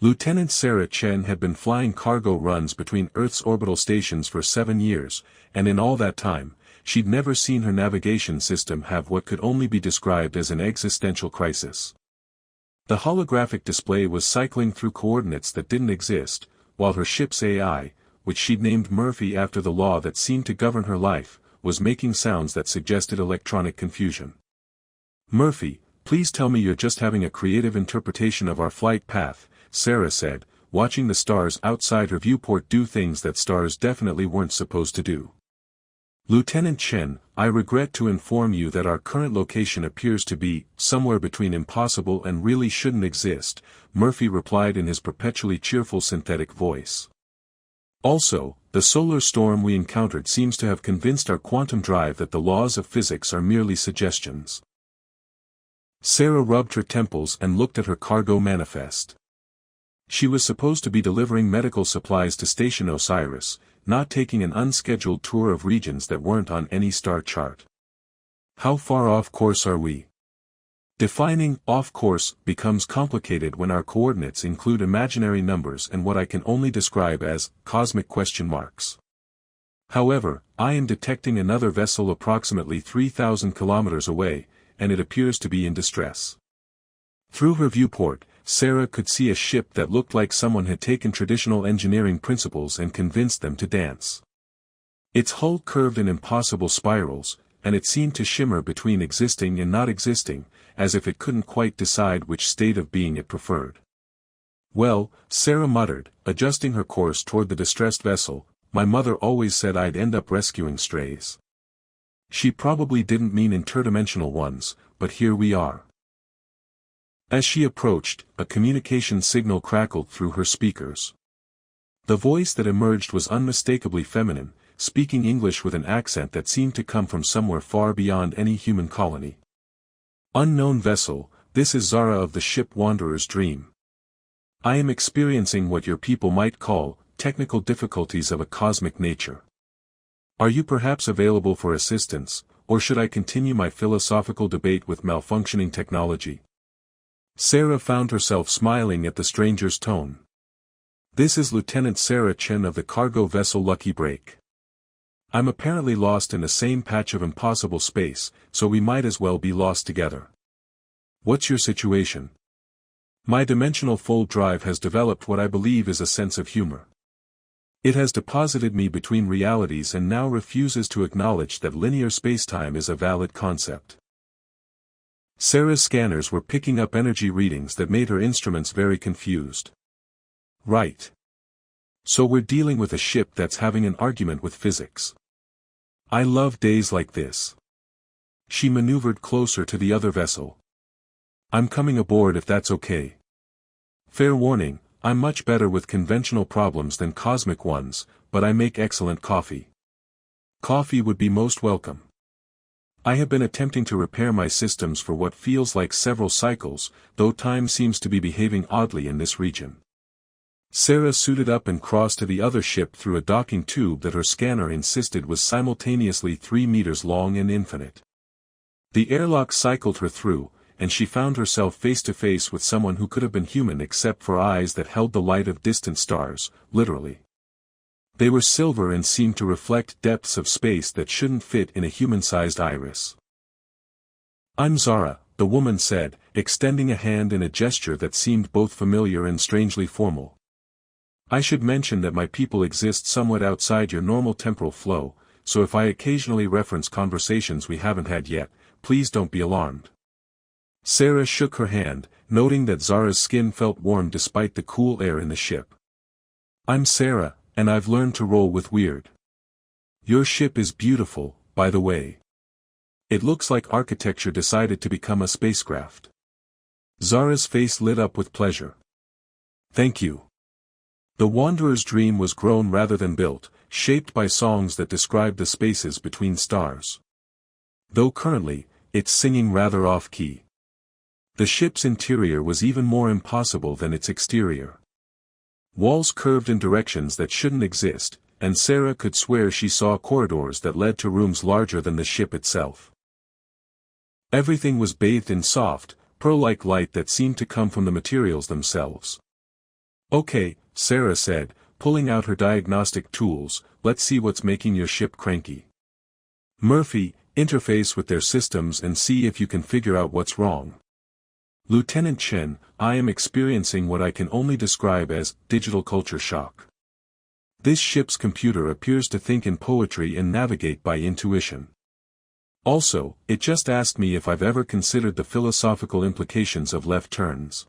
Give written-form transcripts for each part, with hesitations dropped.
Lieutenant Sarah Chen had been flying cargo runs between Earth's orbital stations for 7 years, and in all that time, she'd never seen her navigation system have what could only be described as an existential crisis. The holographic display was cycling through coordinates that didn't exist, while her ship's AI, which she'd named Murphy after the law that seemed to govern her life, was making sounds that suggested electronic confusion. "Murphy, please tell me you're just having a creative interpretation of our flight path," Sarah said, watching the stars outside her viewport do things that stars definitely weren't supposed to do. "Lieutenant Chen, I regret to inform you that our current location appears to be somewhere between impossible and really shouldn't exist," Murphy replied in his perpetually cheerful synthetic voice. "Also, the solar storm we encountered seems to have convinced our quantum drive that the laws of physics are merely suggestions." Sarah rubbed her temples and looked at her cargo manifest. She was supposed to be delivering medical supplies to Station Osiris, not taking an unscheduled tour of regions that weren't on any star chart. How far off course are we? Defining off course becomes complicated when our coordinates include imaginary numbers and what I can only describe as cosmic question marks. However, I am detecting another vessel approximately 3,000 kilometers away, and it appears to be in distress. Through her viewport, Sarah could see a ship that looked like someone had taken traditional engineering principles and convinced them to dance. Its hull curved in impossible spirals, and it seemed to shimmer between existing and not existing, as if it couldn't quite decide which state of being it preferred. "Well," Sarah muttered, adjusting her course toward the distressed vessel, "my mother always said I'd end up rescuing strays. She probably didn't mean interdimensional ones, but here we are." As she approached, a communication signal crackled through her speakers. The voice that emerged was unmistakably feminine, speaking English with an accent that seemed to come from somewhere far beyond any human colony. "Unknown vessel, this is Zara of the ship Wanderer's Dream. I am experiencing what your people might call technical difficulties of a cosmic nature. Are you perhaps available for assistance, or should I continue my philosophical debate with malfunctioning technology?" Sarah found herself smiling at the stranger's tone. "This is Lieutenant Sarah Chen of the cargo vessel Lucky Break. I'm apparently lost in the same patch of impossible space, so we might as well be lost together. What's your situation?" "My dimensional fold drive has developed what I believe is a sense of humor. It has deposited me between realities and now refuses to acknowledge that linear spacetime is a valid concept." Sarah's scanners were picking up energy readings that made her instruments very confused. "Right. So we're dealing with a ship that's having an argument with physics. I love days like this." She maneuvered closer to the other vessel. "I'm coming aboard if that's okay. Fair warning, I'm much better with conventional problems than cosmic ones, but I make excellent coffee. Coffee would be most welcome. I have been attempting to repair my systems for what feels like several cycles, though time seems to be behaving oddly in this region." Sarah suited up and crossed to the other ship through a docking tube that her scanner insisted was simultaneously 3 meters long and infinite. The airlock cycled her through, and she found herself face to face with someone who could have been human except for eyes that held the light of distant stars, literally. They were silver and seemed to reflect depths of space that shouldn't fit in a human-sized iris. "I'm Zara," the woman said, extending a hand in a gesture that seemed both familiar and strangely formal. "I should mention that my people exist somewhat outside your normal temporal flow, so if I occasionally reference conversations we haven't had yet, please don't be alarmed." Sarah shook her hand, noting that Zara's skin felt warm despite the cool air in the ship. "I'm Sarah, and I've learned to roll with weird. Your ship is beautiful, by the way. It looks like architecture decided to become a spacecraft." Zara's face lit up with pleasure. "Thank you." The Wanderer's Dream was grown rather than built, shaped by songs that described the spaces between stars. Though currently, it's singing rather off-key. The ship's interior was even more impossible than its exterior. Walls curved in directions that shouldn't exist, and Sarah could swear she saw corridors that led to rooms larger than the ship itself. Everything was bathed in soft, pearl-like light that seemed to come from the materials themselves. Okay, Sarah said, pulling out her diagnostic tools, let's see what's making your ship cranky. Murphy, interface with their systems and see if you can figure out what's wrong. Lieutenant Chen, I am experiencing what I can only describe as digital culture shock. This ship's computer appears to think in poetry and navigate by intuition. Also, it just asked me if I've ever considered the philosophical implications of left turns.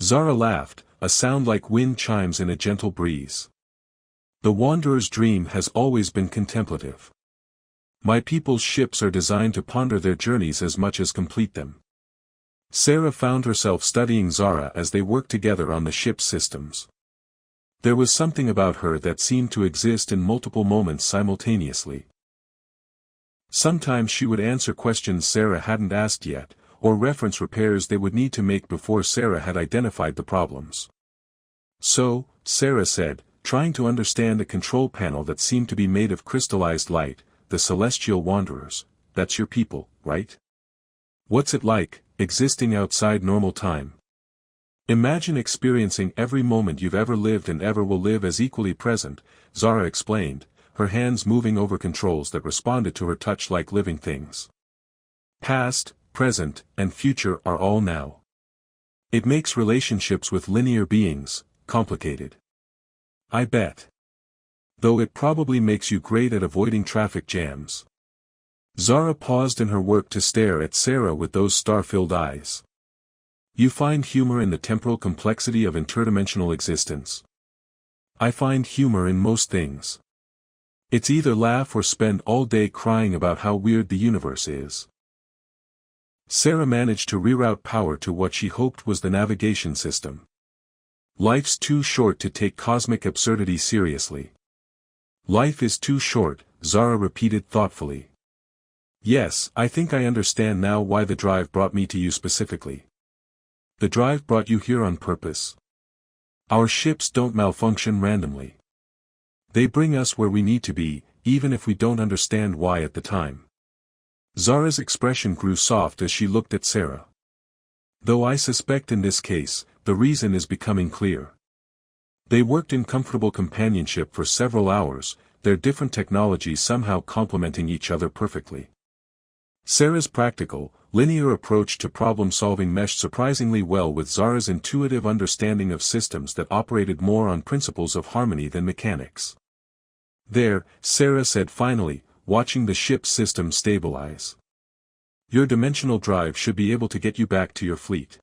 Zara laughed, a sound like wind chimes in a gentle breeze. The wanderer's dream has always been contemplative. My people's ships are designed to ponder their journeys as much as complete them. Sarah found herself studying Zara as they worked together on the ship's systems. There was something about her that seemed to exist in multiple moments simultaneously. Sometimes she would answer questions Sarah hadn't asked yet, or reference repairs they would need to make before Sarah had identified the problems. So, Sarah said, trying to understand a control panel that seemed to be made of crystallized light, the celestial wanderers, that's your people, right? What's it like, existing outside normal time? Imagine experiencing every moment you've ever lived and ever will live as equally present, Zara explained, her hands moving over controls that responded to her touch like living things. Past, present, and future are all now. It makes relationships with linear beings complicated. I bet. Though it probably makes you great at avoiding traffic jams. Zara paused in her work to stare at Sarah with those star-filled eyes. You find humor in the temporal complexity of interdimensional existence. I find humor in most things. It's either laugh or spend all day crying about how weird the universe is. Sarah managed to reroute power to what she hoped was the navigation system. Life's too short to take cosmic absurdity seriously. Life is too short, Zara repeated thoughtfully. Yes, I think I understand now why the drive brought me to you specifically. The drive brought you here on purpose. Our ships don't malfunction randomly. They bring us where we need to be, even if we don't understand why at the time. Zara's expression grew soft as she looked at Sarah. Though I suspect in this case, the reason is becoming clear. They worked in comfortable companionship for several hours, their different technologies somehow complementing each other perfectly. Sarah's practical, linear approach to problem-solving meshed surprisingly well with Zara's intuitive understanding of systems that operated more on principles of harmony than mechanics. There, Sarah said finally, watching the ship's system stabilize. Your dimensional drive should be able to get you back to your fleet.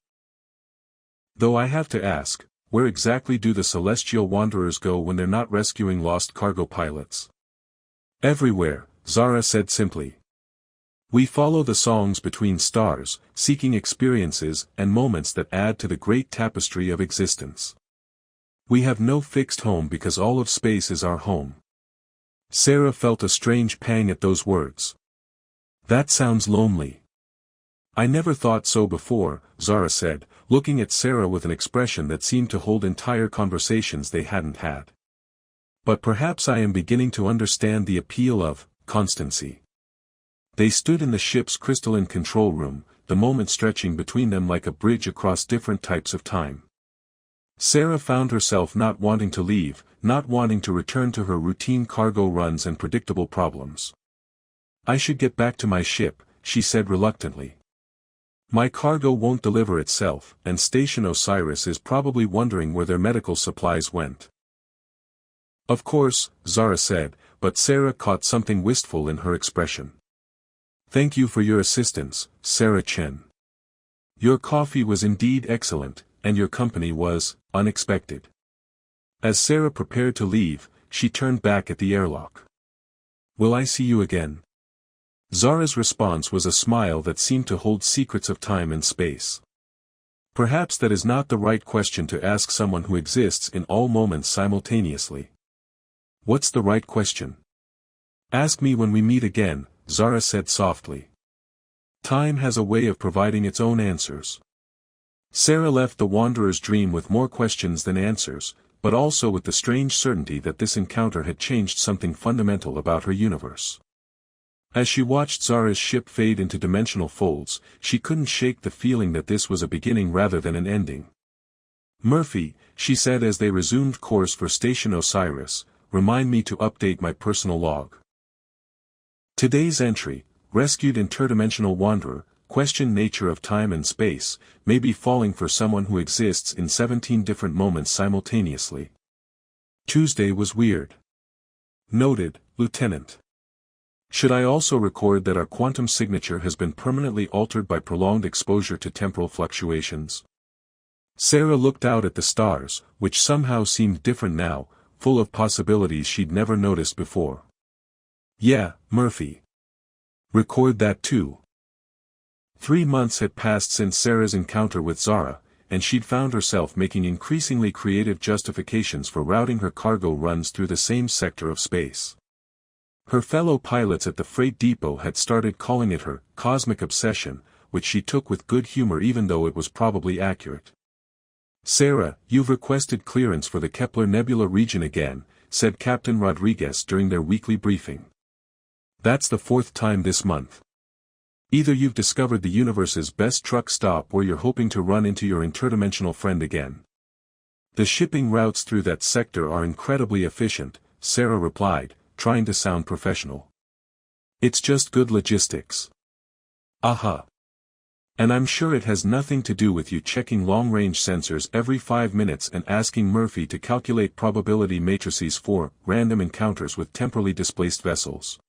Though I have to ask, where exactly do the celestial wanderers go when they're not rescuing lost cargo pilots? Everywhere, Zara said simply. We follow the songs between stars, seeking experiences and moments that add to the great tapestry of existence. We have no fixed home because all of space is our home. Sarah felt a strange pang at those words. That sounds lonely. I never thought so before, Zara said, looking at Sarah with an expression that seemed to hold entire conversations they hadn't had. But perhaps I am beginning to understand the appeal of constancy. They stood in the ship's crystalline control room, the moment stretching between them like a bridge across different types of time. Sarah found herself not wanting to leave, not wanting to return to her routine cargo runs and predictable problems. I should get back to my ship, she said reluctantly. My cargo won't deliver itself, and Station Osiris is probably wondering where their medical supplies went. Of course, Zara said, but Sarah caught something wistful in her expression. Thank you for your assistance, Sarah Chen. Your coffee was indeed excellent, and your company was unexpected. As Sarah prepared to leave, she turned back at the airlock. Will I see you again? Zara's response was a smile that seemed to hold secrets of time and space. Perhaps that is not the right question to ask someone who exists in all moments simultaneously. What's the right question? Ask me when we meet again, Zara said softly. Time has a way of providing its own answers. Sarah left the wanderer's dream with more questions than answers, but also with the strange certainty that this encounter had changed something fundamental about her universe. As she watched Zara's ship fade into dimensional folds, she couldn't shake the feeling that this was a beginning rather than an ending. Murphy, she said as they resumed course for Station Osiris, remind me to update my personal log. Today's entry, rescued interdimensional wanderer, question nature of time and space, may be falling for someone who exists in 17 different moments simultaneously. Tuesday was weird. Noted, Lieutenant. Should I also record that our quantum signature has been permanently altered by prolonged exposure to temporal fluctuations? Sarah looked out at the stars, which somehow seemed different now, full of possibilities she'd never noticed before. Yeah, Murphy. Record that too. 3 months had passed since Sarah's encounter with Zara, and she'd found herself making increasingly creative justifications for routing her cargo runs through the same sector of space. Her fellow pilots at the freight depot had started calling it her cosmic obsession, which she took with good humor even though it was probably accurate. Sarah, you've requested clearance for the Kepler Nebula region again, said Captain Rodriguez during their weekly briefing. That's the 4th time this month. Either you've discovered the universe's best truck stop or you're hoping to run into your interdimensional friend again. The shipping routes through that sector are incredibly efficient, Sarah replied, trying to sound professional. It's just good logistics. Aha. And I'm sure it has nothing to do with you checking long-range sensors every 5 minutes and asking Murphy to calculate probability matrices for random encounters with temporally displaced vessels.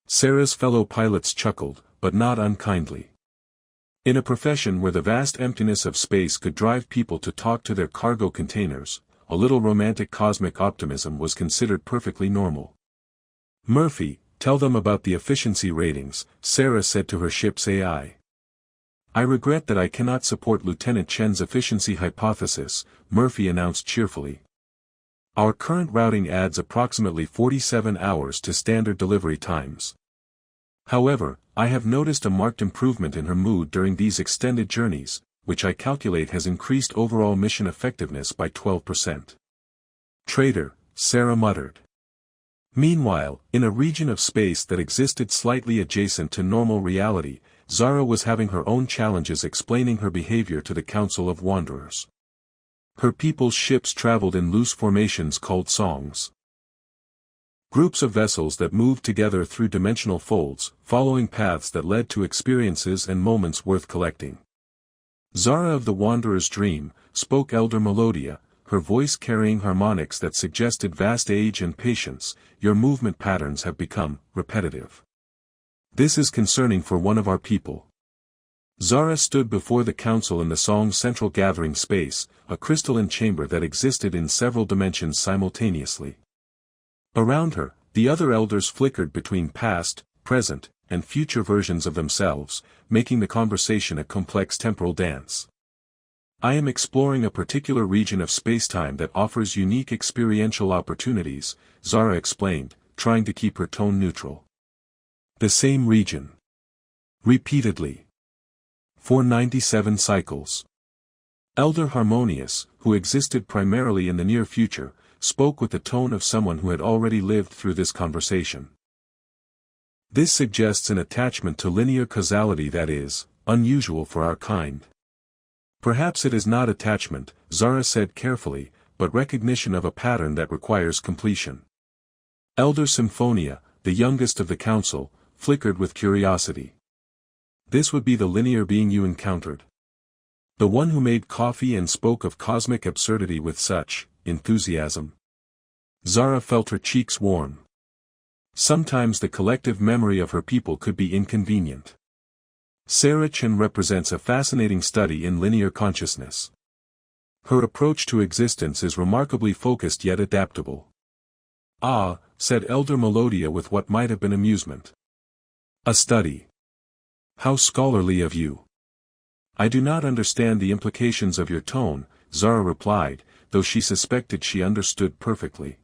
Sarah's fellow pilots chuckled, but not unkindly. In a profession where the vast emptiness of space could drive people to talk to their cargo containers, a little romantic cosmic optimism was considered perfectly normal. Murphy, tell them about the efficiency ratings, Sarah said to her ship's AI. I regret that I cannot support Lieutenant Chen's efficiency hypothesis, Murphy announced cheerfully. Our current routing adds approximately 47 hours to standard delivery times. However, I have noticed a marked improvement in her mood during these extended journeys, which I calculate has increased overall mission effectiveness by 12%. Traitor, Sarah muttered. Meanwhile, in a region of space that existed slightly adjacent to normal reality, Zara was having her own challenges explaining her behavior to the Council of Wanderers. Her people's ships traveled in loose formations called songs. Groups of vessels that moved together through dimensional folds, following paths that led to experiences and moments worth collecting. Zara of the Wanderer's Dream, spoke Elder Melodia, her voice carrying harmonics that suggested vast age and patience. Your movement patterns have become repetitive. This is concerning for one of our people. Zara stood before the council in the song's central gathering space, a crystalline chamber that existed in several dimensions simultaneously. Around her, the other elders flickered between past, present, and future versions of themselves, making the conversation a complex temporal dance. I am exploring a particular region of spacetime that offers unique experiential opportunities, Zara explained, trying to keep her tone neutral. The same region. Repeatedly. For 97 cycles. Elder Harmonious, who existed primarily in the near future, spoke with the tone of someone who had already lived through this conversation. This suggests an attachment to linear causality that is, unusual for our kind. Perhaps it is not attachment, Zara said carefully, but recognition of a pattern that requires completion. Elder Symphonia, the youngest of the council, flickered with curiosity. This would be the linear being you encountered. The one who made coffee and spoke of cosmic absurdity with such enthusiasm. Zara felt her cheeks warm. Sometimes the collective memory of her people could be inconvenient. Sarah Chen represents a fascinating study in linear consciousness. Her approach to existence is remarkably focused yet adaptable. Ah, said Elder Melodia with what might have been amusement. A study. How scholarly of you. I do not understand the implications of your tone, Zara replied, though she suspected she understood perfectly.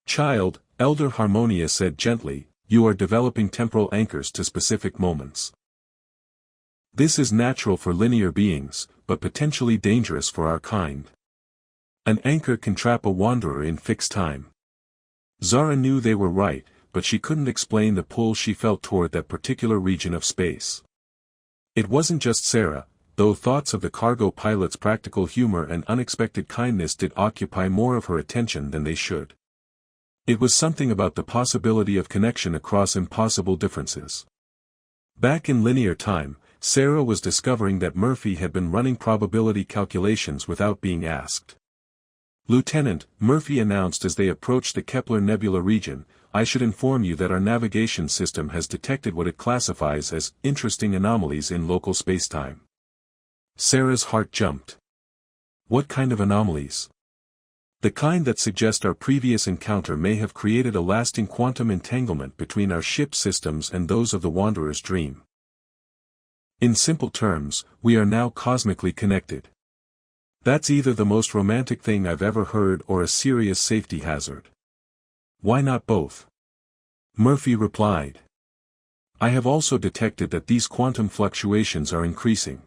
Child, Elder Harmonia said gently, you are developing temporal anchors to specific moments. This is natural for linear beings, but potentially dangerous for our kind. An anchor can trap a wanderer in fixed time. Zara knew they were right, but she couldn't explain the pull she felt toward that particular region of space. It wasn't just Sarah, though thoughts of the cargo pilot's practical humor and unexpected kindness did occupy more of her attention than they should. It was something about the possibility of connection across impossible differences. Back in linear time, Sarah was discovering that Murphy had been running probability calculations without being asked. "Lieutenant," Murphy announced as they approached the Kepler Nebula region, "I should inform you that our navigation system has detected what it classifies as interesting anomalies in local spacetime." Sarah's heart jumped. "What kind of anomalies?" "The kind that suggest our previous encounter may have created a lasting quantum entanglement between our ship systems and those of the Wanderer's dream. In simple terms, we are now cosmically connected. That's either the most romantic thing I've ever heard or a serious safety hazard." "Why not both?" Murphy replied. "I have also detected that these quantum fluctuations are increasing.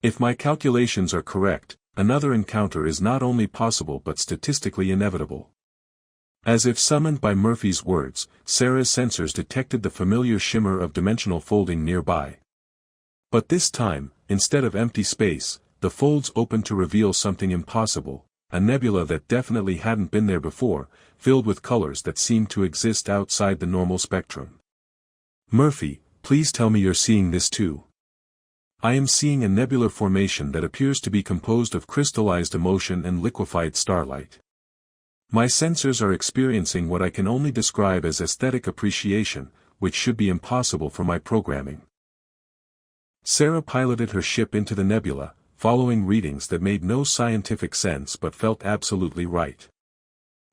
If my calculations are correct, another encounter is not only possible but statistically inevitable." As if summoned by Murphy's words, Sarah's sensors detected the familiar shimmer of dimensional folding nearby. But this time, instead of empty space, the folds opened to reveal something impossible, a nebula that definitely hadn't been there before, filled with colors that seemed to exist outside the normal spectrum. "Murphy, please tell me you're seeing this too." "I am seeing a nebular formation that appears to be composed of crystallized emotion and liquefied starlight. My sensors are experiencing what I can only describe as aesthetic appreciation, which should be impossible for my programming." Sarah piloted her ship into the nebula, following readings that made no scientific sense but felt absolutely right.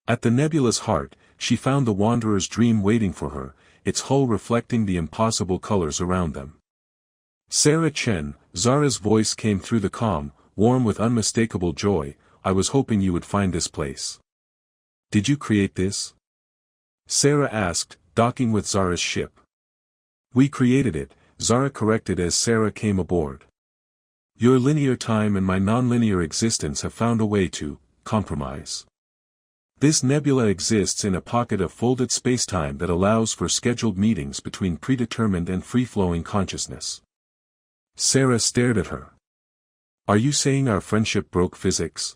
At the nebula's heart, she found the Wanderer's dream waiting for her, its hull reflecting the impossible colors around them. "Sarah Chen," Zara's voice came through the calm, warm with unmistakable joy, "I was hoping you would find this place." "Did you create this?" Sarah asked, docking with Zara's ship. "We created it," Zara corrected as Sarah came aboard. "Your linear time and my nonlinear existence have found a way to compromise. This nebula exists in a pocket of folded spacetime that allows for scheduled meetings between predetermined and free-flowing consciousness." Sarah stared at her. "Are you saying our friendship broke physics?"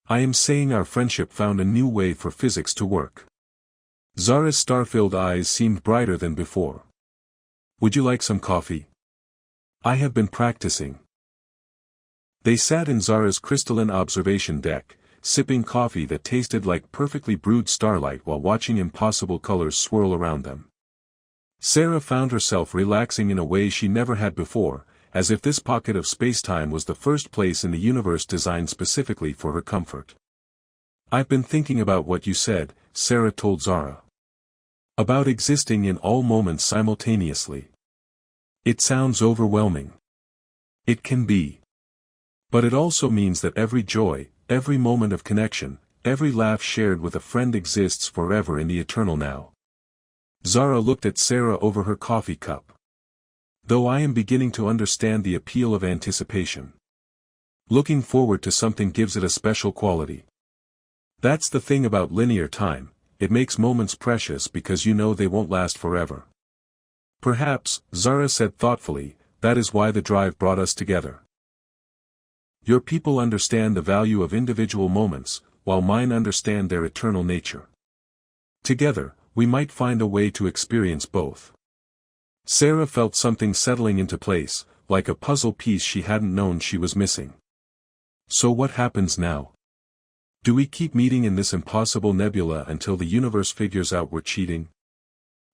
"I am saying our friendship found a new way for physics to work." Zara's star-filled eyes seemed brighter than before. "Would you like some coffee?" "I have been practicing." They sat in Zara's crystalline observation deck, sipping coffee that tasted like perfectly brewed starlight while watching impossible colors swirl around them. Sarah found herself relaxing in a way she never had before, as if this pocket of spacetime was the first place in the universe designed specifically for her comfort. "I've been thinking about what you said," Sarah told Zara. "About existing in all moments simultaneously. It sounds overwhelming. It can be. But it also means that every joy, every moment of connection, every laugh shared with a friend exists forever in the eternal now." Zara looked at Sarah over her coffee cup. "Though I am beginning to understand the appeal of anticipation. Looking forward to something gives it a special quality. That's the thing about linear time, it makes moments precious because you know they won't last forever." "Perhaps," Zara said thoughtfully, "that is why the drive brought us together. Your people understand the value of individual moments, while mine understand their eternal nature. Together, we might find a way to experience both." Sarah felt something settling into place, like a puzzle piece she hadn't known she was missing. "So what happens now? Do we keep meeting in this impossible nebula until the universe figures out we're cheating?"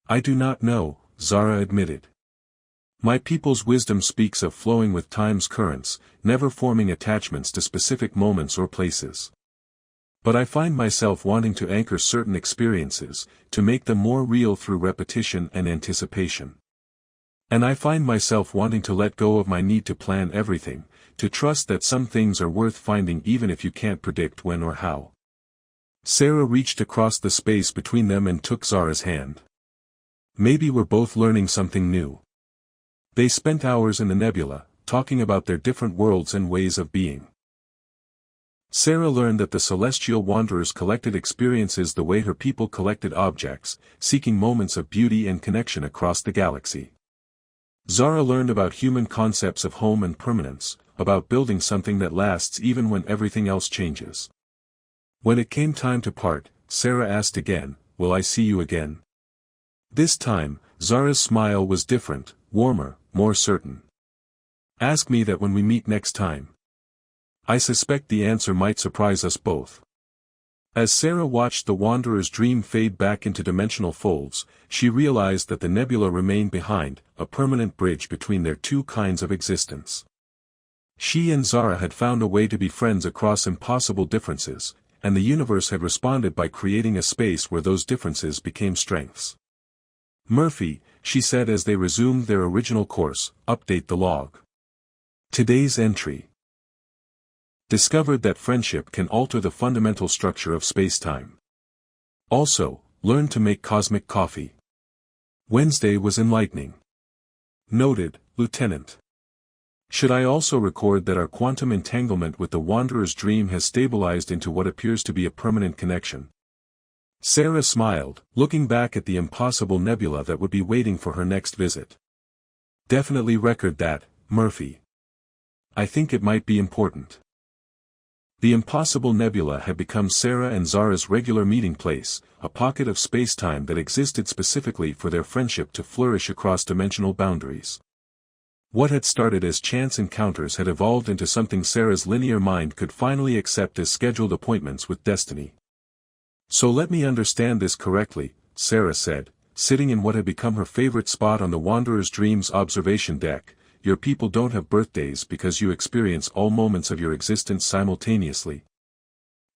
"I do not know," Zara admitted. "My people's wisdom speaks of flowing with time's currents, never forming attachments to specific moments or places. But I find myself wanting to anchor certain experiences, to make them more real through repetition and anticipation. And I find myself wanting to let go of my need to plan everything, to trust that some things are worth finding even if you can't predict when or how." Sarah reached across the space between them and took Zara's hand. "Maybe we're both learning something new." They spent hours in the nebula, talking about their different worlds and ways of being. Sarah learned that the celestial wanderers collected experiences the way her people collected objects, seeking moments of beauty and connection across the galaxy. Zara learned about human concepts of home and permanence, about building something that lasts even when everything else changes. When it came time to part, Sarah asked again, "Will I see you again?" This time, Zara's smile was different, warmer, more certain. "Ask me that when we meet next time." I suspect the answer might surprise us both. As Sarah watched the Wanderer's dream fade back into dimensional folds, she realized that the nebula remained behind, a permanent bridge between their two kinds of existence. She and Zara had found a way to be friends across impossible differences, and the universe had responded by creating a space where those differences became strengths. "Murphy," she said as they resumed their original course, "update the log. Today's entry. Discovered that friendship can alter the fundamental structure of spacetime. Also, learned to make cosmic coffee. Wednesday was enlightening. Noted, Lieutenant. Should I also record that our quantum entanglement with the Wanderer's dream has stabilized into what appears to be a permanent connection?" Sarah smiled, looking back at the impossible nebula that would be waiting for her next visit. "Definitely record that, Murphy. I think it might be important." The impossible nebula had become Sarah and Zara's regular meeting place, a pocket of spacetime that existed specifically for their friendship to flourish across dimensional boundaries. What had started as chance encounters had evolved into something Sarah's linear mind could finally accept as scheduled appointments with destiny. "So let me understand this correctly," Sarah said, sitting in what had become her favorite spot on the Wanderer's dream's observation deck. "Your people don't have birthdays because you experience all moments of your existence simultaneously."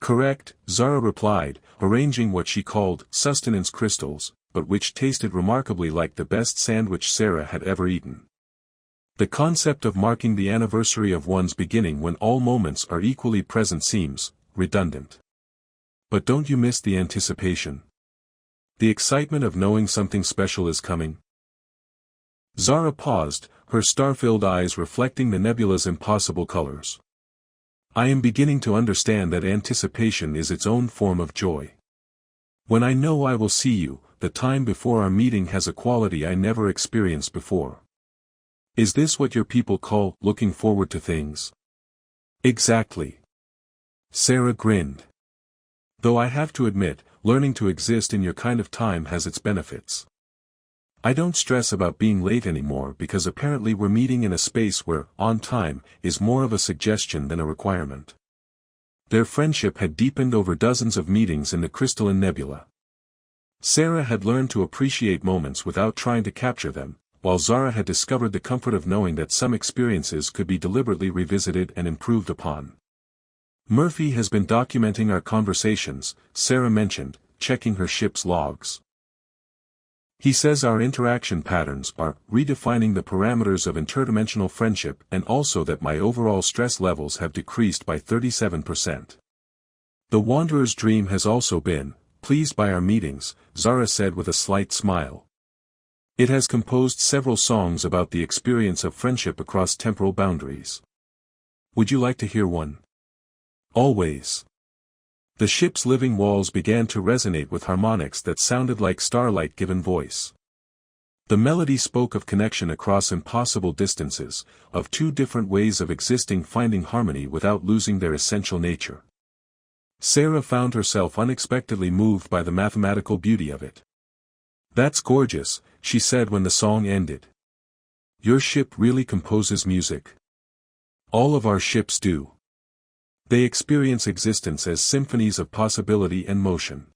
"Correct," Zara replied, arranging what she called sustenance crystals, but which tasted remarkably like the best sandwich Sarah had ever eaten. The concept of marking the anniversary of one's beginning when all moments are equally present seems redundant. But don't you miss the anticipation? The excitement of knowing something special is coming? Zara paused, her star-filled eyes reflecting the nebula's impossible colors. "I am beginning to understand that anticipation is its own form of joy. When I know I will see you, the time before our meeting has a quality I never experienced before." "Is this what your people call looking forward to things?" "Exactly." Sarah grinned. "Though I have to admit, learning to exist in your kind of time has its benefits. I don't stress about being late anymore because apparently we're meeting in a space where on time is more of a suggestion than a requirement." Their friendship had deepened over dozens of meetings in the crystalline nebula. Sarah had learned to appreciate moments without trying to capture them, while Zara had discovered the comfort of knowing that some experiences could be deliberately revisited and improved upon. "Murphy has been documenting our conversations," Sarah mentioned, checking her ship's logs. "He says our interaction patterns are redefining the parameters of interdimensional friendship and also that my overall stress levels have decreased by 37%. The Wanderer's dream has also been pleased by our meetings," Zara said with a slight smile. "It has composed several songs about the experience of friendship across temporal boundaries. Would you like to hear one?" "Always." The ship's living walls began to resonate with harmonics that sounded like starlight given voice. The melody spoke of connection across impossible distances, of two different ways of existing finding harmony without losing their essential nature. Sarah found herself unexpectedly moved by the mathematical beauty of it. "That's gorgeous," she said when the song ended. "Your ship really composes music." "All of our ships do. They experience existence as symphonies of possibility and motion.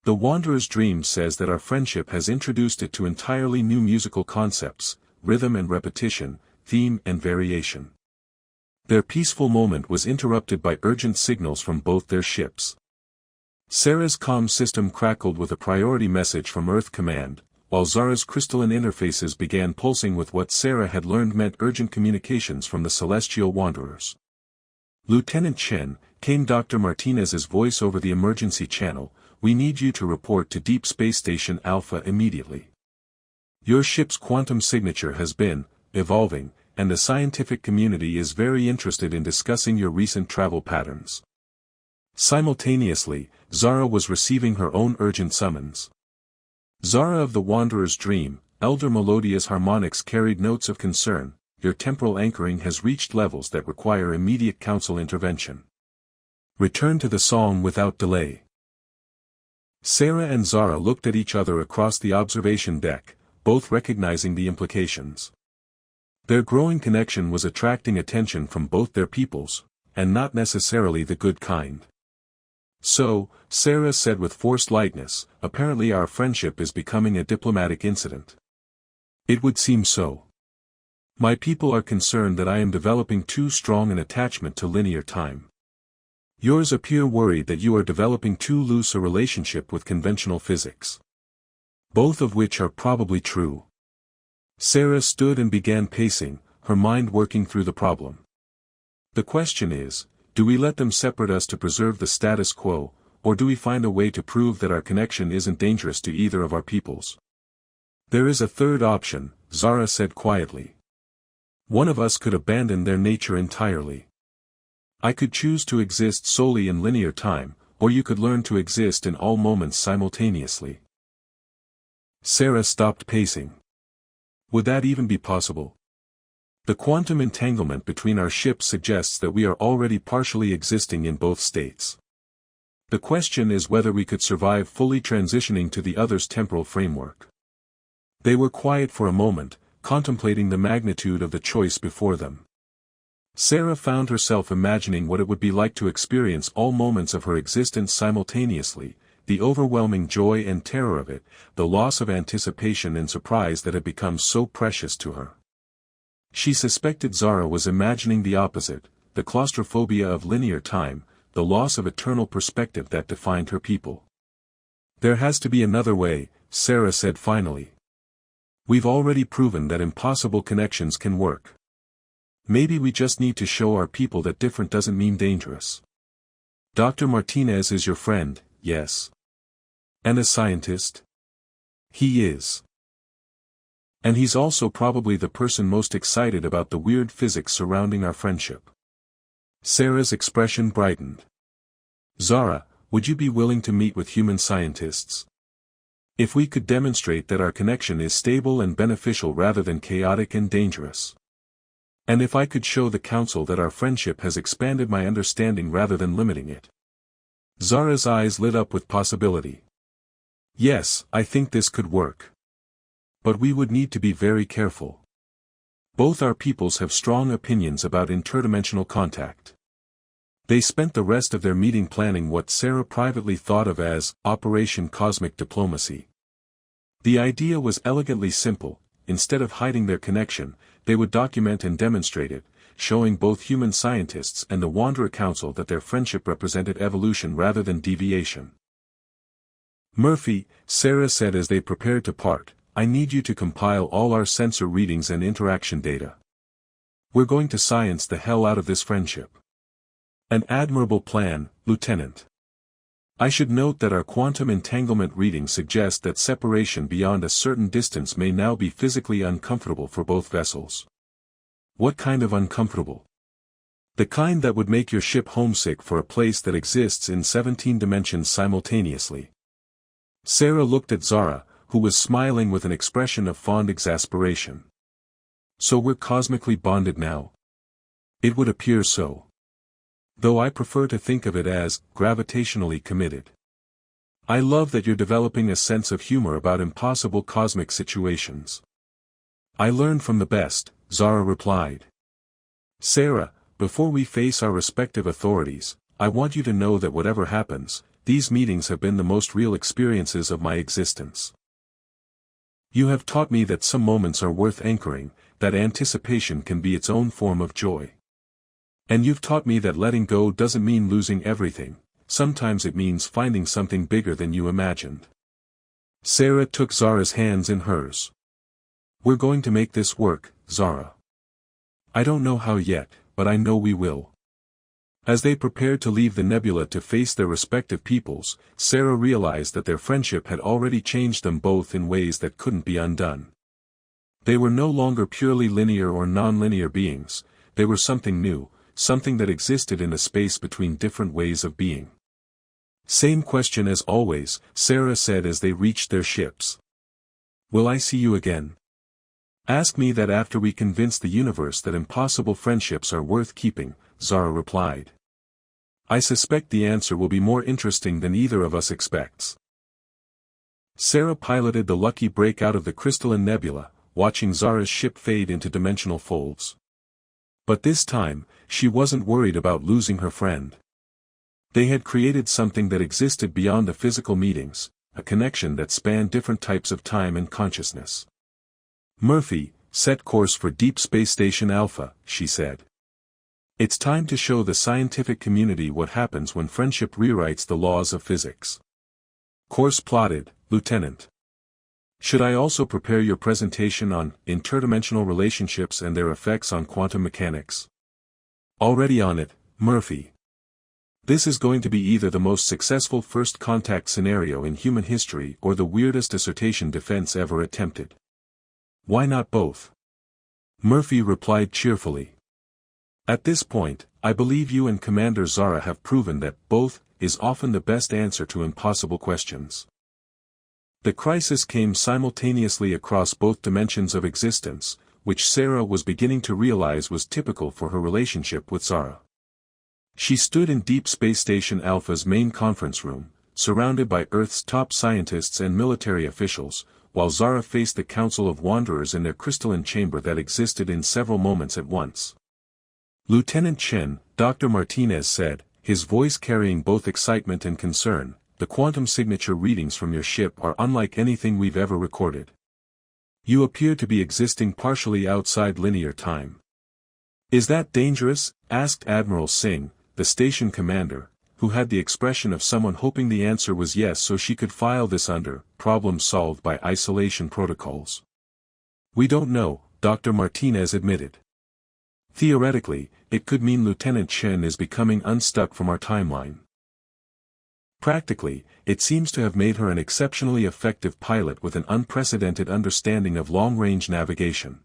The Wanderer's dream says that our friendship has introduced it to entirely new musical concepts, rhythm and repetition, theme and variation." Their peaceful moment was interrupted by urgent signals from both their ships. Sarah's comm system crackled with a priority message from Earth Command, while Zara's crystalline interfaces began pulsing with what Sarah had learned meant urgent communications from the celestial wanderers. "Lieutenant Chen," came Dr. Martinez's voice over the emergency channel, "we need you to report to Deep Space Station Alpha immediately. Your ship's quantum signature has been evolving, and the scientific community is very interested in discussing your recent travel patterns." Simultaneously, Zara was receiving her own urgent summons. "Zara of the Wanderer's Dream, elder melodious harmonics carried notes of concern. Your temporal anchoring has reached levels that require immediate council intervention. Return to the song without delay. Sarah and Zara looked at each other across the observation deck, both recognizing the implications. Their growing connection was attracting attention from both their peoples, and not necessarily the good kind. So, Sarah said with forced lightness, apparently our friendship is becoming a diplomatic incident. It would seem so. My people are concerned that I am developing too strong an attachment to linear time. Yours appear worried that you are developing too loose a relationship with conventional physics. Both of which are probably true. Sarah stood and began pacing, her mind working through the problem. The question is, do we let them separate us to preserve the status quo, or do we find a way to prove that our connection isn't dangerous to either of our peoples? There is a third option, Zara said quietly. One of us could abandon their nature entirely. I could choose to exist solely in linear time, or you could learn to exist in all moments simultaneously. Sarah stopped pacing. Would that even be possible? The quantum entanglement between our ships suggests that we are already partially existing in both states. The question is whether we could survive fully transitioning to the other's temporal framework. They were quiet for a moment, contemplating the magnitude of the choice before them. Sarah found herself imagining what it would be like to experience all moments of her existence simultaneously, the overwhelming joy and terror of it, the loss of anticipation and surprise that had become so precious to her. She suspected Zara was imagining the opposite, the claustrophobia of linear time, the loss of eternal perspective that defined her people. There has to be another way, Sarah said finally. We've already proven that impossible connections can work. Maybe we just need to show our people that different doesn't mean dangerous. Dr. Martinez is your friend, yes. And a scientist? He is. And he's also probably the person most excited about the weird physics surrounding our friendship. Sarah's expression brightened. Zara, would you be willing to meet with human scientists? If we could demonstrate that our connection is stable and beneficial rather than chaotic and dangerous. And if I could show the council that our friendship has expanded my understanding rather than limiting it. Zara's eyes lit up with possibility. Yes, I think this could work. But we would need to be very careful. Both our peoples have strong opinions about interdimensional contact. They spent the rest of their meeting planning what Sarah privately thought of as Operation Cosmic Diplomacy. The idea was elegantly simple. Instead of hiding their connection, they would document and demonstrate it, showing both human scientists and the Wanderer Council that their friendship represented evolution rather than deviation. Murphy, Sarah said as they prepared to part, I need you to compile all our sensor readings and interaction data. We're going to science the hell out of this friendship. An admirable plan, Lieutenant. I should note that our quantum entanglement readings suggest that separation beyond a certain distance may now be physically uncomfortable for both vessels. What kind of uncomfortable? The kind that would make your ship homesick for a place that exists in 17 dimensions simultaneously. Sarah looked at Zara, who was smiling with an expression of fond exasperation. So we're cosmically bonded now? It would appear so. Though I prefer to think of it as gravitationally committed. I love that you're developing a sense of humor about impossible cosmic situations. I learn from the best, Zara replied. Sarah, before we face our respective authorities, I want you to know that whatever happens, these meetings have been the most real experiences of my existence. You have taught me that some moments are worth anchoring, that anticipation can be its own form of joy. And you've taught me that letting go doesn't mean losing everything, sometimes it means finding something bigger than you imagined. Sarah took Zara's hands in hers. We're going to make this work, Zara. I don't know how yet, but I know we will. As they prepared to leave the nebula to face their respective peoples, Sarah realized that their friendship had already changed them both in ways that couldn't be undone. They were no longer purely linear or non-linear beings, they were something new, something that existed in a space between different ways of being. Same question as always, Sarah said as they reached their ships. Will I see you again? Ask me that after we convince the universe that impossible friendships are worth keeping, Zara replied. I suspect the answer will be more interesting than either of us expects. Sarah piloted the Lucky Break out of the crystalline nebula, watching Zara's ship fade into dimensional folds. But this time, she wasn't worried about losing her friend. They had created something that existed beyond the physical meetings, a connection that spanned different types of time and consciousness. Murphy, set course for Deep Space Station Alpha, she said. It's time to show the scientific community what happens when friendship rewrites the laws of physics. Course plotted, Lieutenant. Should I also prepare your presentation on interdimensional relationships and their effects on quantum mechanics? Already on it, Murphy. This is going to be either the most successful first contact scenario in human history or the weirdest dissertation defense ever attempted. Why not both? Murphy replied cheerfully. At this point, I believe you and Commander Zara have proven that both is often the best answer to impossible questions. The crisis came simultaneously across both dimensions of existence, which Sarah was beginning to realize was typical for her relationship with Zara. She stood in Deep Space Station Alpha's main conference room, surrounded by Earth's top scientists and military officials, while Zara faced the Council of Wanderers in their crystalline chamber that existed in several moments at once. Lieutenant Chen, Dr. Martinez said, his voice carrying both excitement and concern, the quantum signature readings from your ship are unlike anything we've ever recorded. You appear to be existing partially outside linear time. Is that dangerous? Asked Admiral Singh, the station commander, who had the expression of someone hoping the answer was yes so she could file this under problem solved by isolation protocols. We don't know, Dr. Martinez admitted. Theoretically, it could mean Lieutenant Chen is becoming unstuck from our timeline. Practically, it seems to have made her an exceptionally effective pilot with an unprecedented understanding of long-range navigation.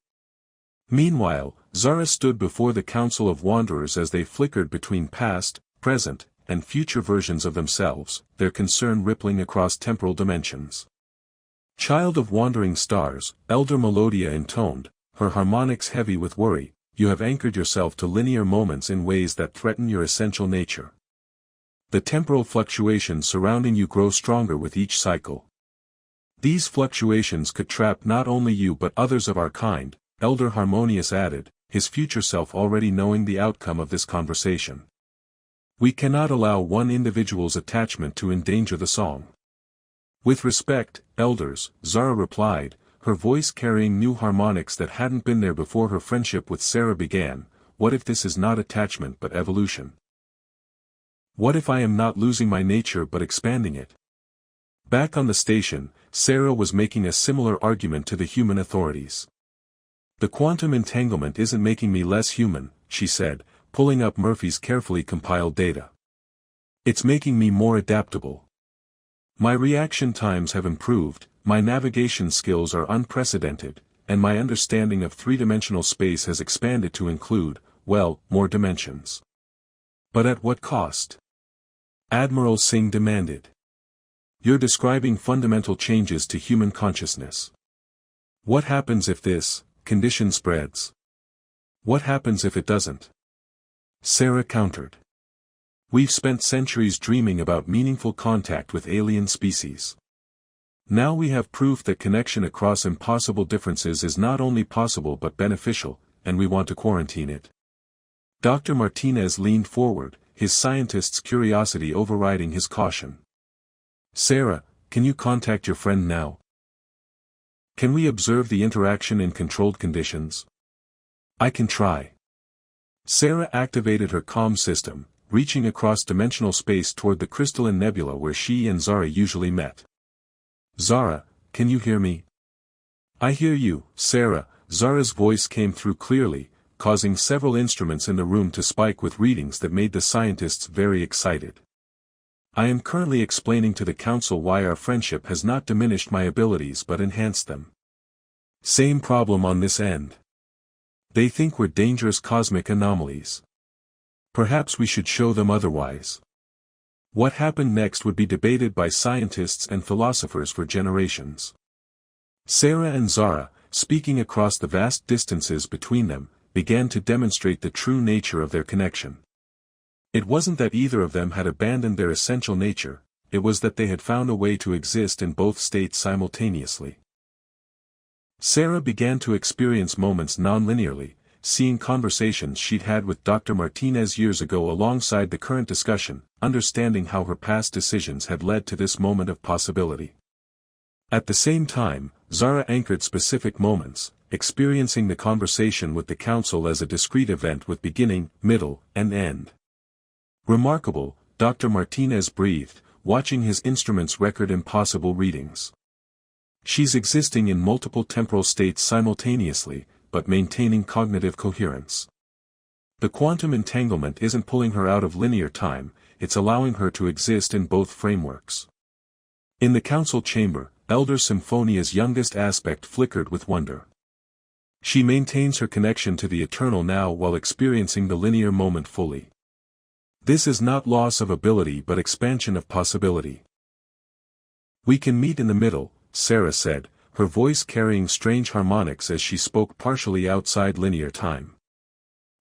Meanwhile, Zara stood before the Council of Wanderers as they flickered between past, present, and future versions of themselves, their concern rippling across temporal dimensions. Child of wandering stars, Elder Melodia intoned, her harmonics heavy with worry, you have anchored yourself to linear moments in ways that threaten your essential nature. The temporal fluctuations surrounding you grow stronger with each cycle. These fluctuations could trap not only you but others of our kind, Elder Harmonious added, his future self already knowing the outcome of this conversation. We cannot allow one individual's attachment to endanger the song. With respect, Elders, Zara replied, her voice carrying new harmonics that hadn't been there before her friendship with Sarah began. What if this is not attachment but evolution? What if I am not losing my nature but expanding it? Back on the station, Sarah was making a similar argument to the human authorities. The quantum entanglement isn't making me less human, she said, pulling up Murphy's carefully compiled data. It's making me more adaptable. My reaction times have improved, my navigation skills are unprecedented, and my understanding of three-dimensional space has expanded to include, well, more dimensions. But at what cost? Admiral Singh demanded. You're describing fundamental changes to human consciousness. What happens if this condition spreads? What happens if it doesn't? Sarah countered. We've spent centuries dreaming about meaningful contact with alien species. Now we have proof that connection across impossible differences is not only possible but beneficial, and we want to quarantine it. Dr. Martinez leaned forward, his scientist's curiosity overriding his caution. Sarah, can you contact your friend now? Can we observe the interaction in controlled conditions? I can try. Sarah activated her comm system, reaching across dimensional space toward the crystalline nebula where she and Zara usually met. Zara, can you hear me? I hear you, Sarah. Zara's voice came through clearly, causing several instruments in the room to spike with readings that made the scientists very excited. I am currently explaining to the council why our friendship has not diminished my abilities but enhanced them. Same problem on this end. They think we're dangerous cosmic anomalies. Perhaps we should show them otherwise. What happened next would be debated by scientists and philosophers for generations. Sarah and Zara, speaking across the vast distances between them, began to demonstrate the true nature of their connection. It wasn't that either of them had abandoned their essential nature, it was that they had found a way to exist in both states simultaneously. Sarah began to experience moments non-linearly, seeing conversations she'd had with Dr. Martinez years ago alongside the current discussion, understanding how her past decisions had led to this moment of possibility. At the same time, Zara anchored specific moments, experiencing the conversation with the council as a discrete event with beginning, middle, and end. Remarkable, Dr. Martinez breathed, watching his instruments record impossible readings. She's existing in multiple temporal states simultaneously, but maintaining cognitive coherence. The quantum entanglement isn't pulling her out of linear time, it's allowing her to exist in both frameworks. In the council chamber, Elder Symphonia's youngest aspect flickered with wonder. She maintains her connection to the eternal now while experiencing the linear moment fully. This is not loss of ability but expansion of possibility. "We can meet in the middle," Sarah said, her voice carrying strange harmonics as she spoke partially outside linear time.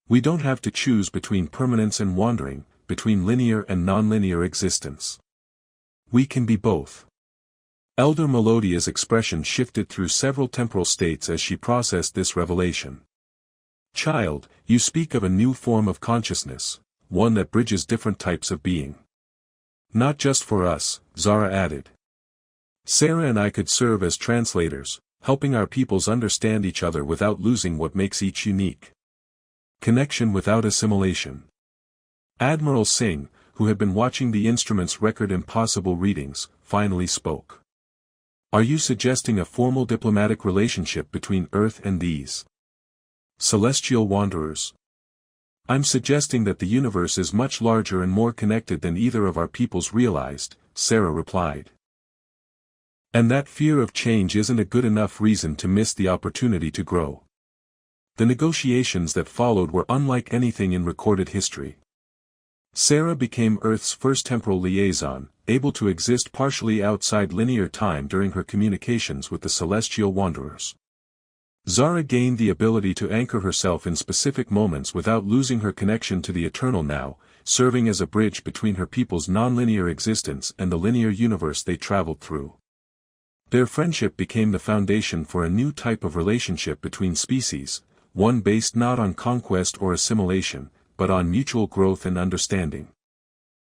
"We don't have to choose between permanence and wandering, between linear and nonlinear existence. We can be both." Elder Melodia's expression shifted through several temporal states as she processed this revelation. "Child, you speak of a new form of consciousness, one that bridges different types of being. Not just for us," Zara added. "Sarah and I could serve as translators, helping our peoples understand each other without losing what makes each unique. Connection without assimilation." Admiral Singh, who had been watching the instruments record impossible readings, finally spoke. "Are you suggesting a formal diplomatic relationship between Earth and these celestial wanderers?" "I'm suggesting that the universe is much larger and more connected than either of our peoples realized," Sarah replied. "And that fear of change isn't a good enough reason to miss the opportunity to grow." The negotiations that followed were unlike anything in recorded history. Sarah became Earth's first temporal liaison, able to exist partially outside linear time during her communications with the celestial wanderers. Zara gained the ability to anchor herself in specific moments without losing her connection to the eternal now, serving as a bridge between her people's nonlinear existence and the linear universe they traveled through. Their friendship became the foundation for a new type of relationship between species, one based not on conquest or assimilation, but on mutual growth and understanding.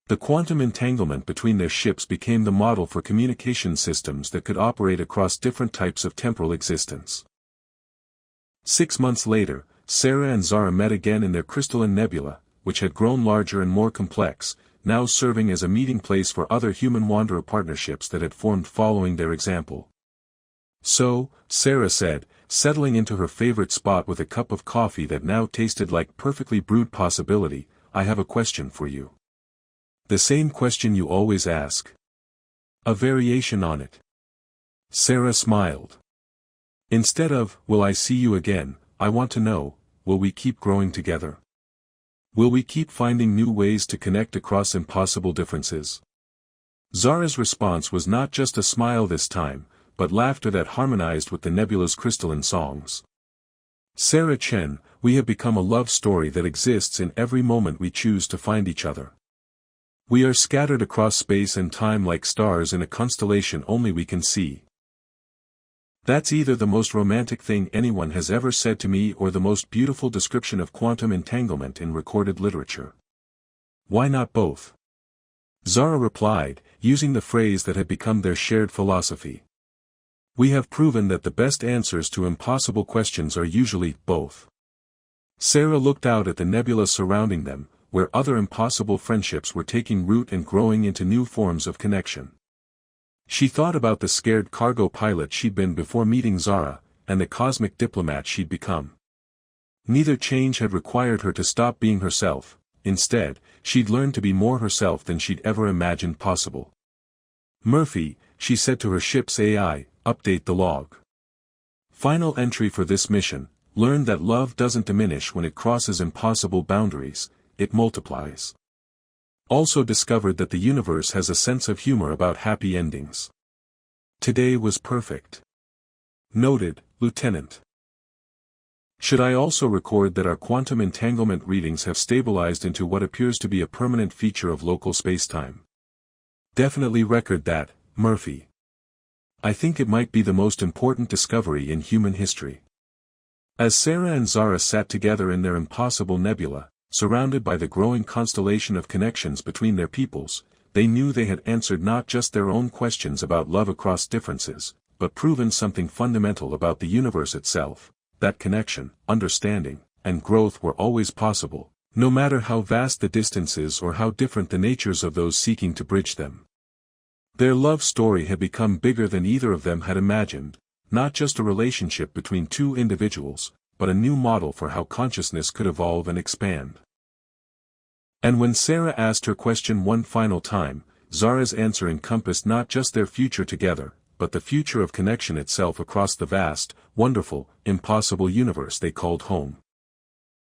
The quantum entanglement between their ships became the model for communication systems that could operate across different types of temporal existence. 6 months later, Sarah and Zara met again in their crystalline nebula, which had grown larger and more complex, now serving as a meeting place for other human-wanderer partnerships that had formed following their example. "So," Sarah said, settling into her favorite spot with a cup of coffee that now tasted like perfectly brewed possibility, "I have a question for you. The same question you always ask. A variation on it." Sarah smiled. "Instead of, 'Will I see you again?' I want to know, will we keep growing together? Will we keep finding new ways to connect across impossible differences?" Zara's response was not just a smile this time, but laughter that harmonized with the nebula's crystalline songs. "Sarah Chen, we have become a love story that exists in every moment we choose to find each other. We are scattered across space and time like stars in a constellation only we can see." That's either the most romantic thing anyone has ever said to me or the most beautiful description of quantum entanglement in recorded literature. "Why not both?" Zara replied, using the phrase that had become their shared philosophy. "We have proven that the best answers to impossible questions are usually both." Sarah looked out at the nebula surrounding them, where other impossible friendships were taking root and growing into new forms of connection. She thought about the scared cargo pilot she'd been before meeting Zara, and the cosmic diplomat she'd become. Neither change had required her to stop being herself, instead, she'd learned to be more herself than she'd ever imagined possible. "Murphy," she said to her ship's AI, "update the log. Final entry for this mission, learn that love doesn't diminish when it crosses impossible boundaries, it multiplies. Also discovered that the universe has a sense of humor about happy endings. Today was perfect. Noted, Lieutenant. Should I also record that our quantum entanglement readings have stabilized into what appears to be a permanent feature of local spacetime? Definitely record that, Murphy. I think it might be the most important discovery in human history. As Sarah and Zara sat together in their impossible nebula, surrounded by the growing constellation of connections between their peoples, they knew they had answered not just their own questions about love across differences, but proven something fundamental about the universe itself, that connection, understanding, and growth were always possible, no matter how vast the distances or how different the natures of those seeking to bridge them. Their love story had become bigger than either of them had imagined, not just a relationship between two individuals, but a new model for how consciousness could evolve and expand. And when Sarah asked her question one final time, Zara's answer encompassed not just their future together, but the future of connection itself across the vast, wonderful, impossible universe they called home.